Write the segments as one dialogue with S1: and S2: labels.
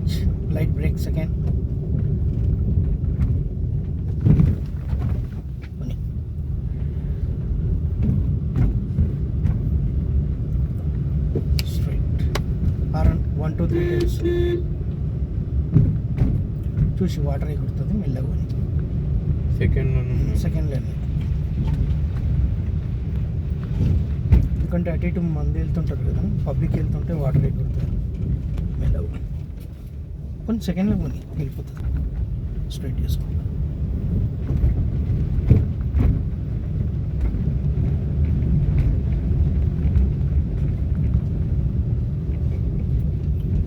S1: Clutch light break second. Straight horn 1 2 3 times చూసి water ఎగురుతుంది మెల్లగా కొని. సెకండ్లోనే ఎందుకంటే అటు ఇటు మంది వెళ్తుంటారు కదా, పబ్లిక్ వెళ్తుంటే వాటర్ ఎగురుతుంది మెల్లగా. కొంచెం సెకండ్లో కొని వెళ్ళిపోతుంది. స్ట్రైట్ చేసుకో.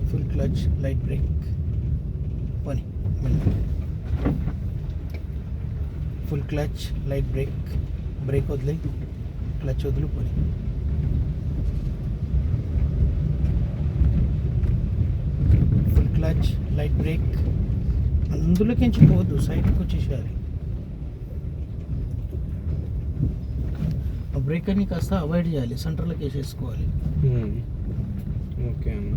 S1: ఫుల్ క్లచ్ లైట్ బ్రేక్ కొని మెల్లగా. Full clutch light break, break వదిలే క్లచ్ వదులు కొని. ఫుల్ క్లచ్ లైట్ బ్రేక్, అందులోకి పోవద్దు, సైడ్కి వచ్చేసేయాలి. ఆ బ్రేకర్ని కాస్త అవాయిడ్ చేయాలి, సెంటర్లోకి వేసేసుకోవాలి.
S2: ఓకే అన్న.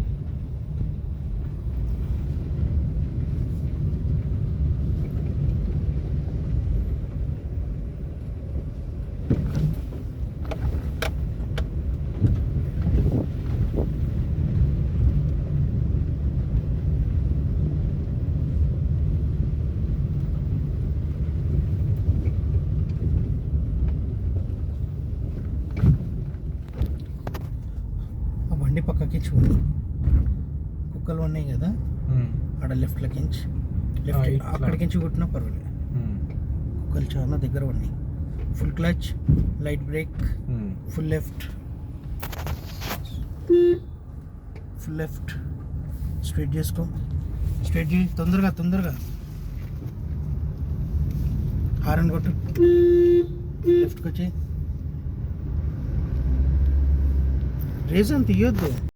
S1: బండి పక్కకి చూడు, కుక్కలు ఉన్నాయి కదా ఆడ లెఫ్ట్లకించి లెఫ్ట్ అక్కడికించి కొట్టినా పర్వాలేదు. కుక్కలు చాలా దగ్గర ఉన్నాయి. Full clutch light break, full left, full left, straight చేసుకో. స్ట్రైట్ చేయి, తొందరగా తొందరగా. హారన్ కొట్టు, లెఫ్ట్కి వచ్చి. రేజన్ తీయొద్దు.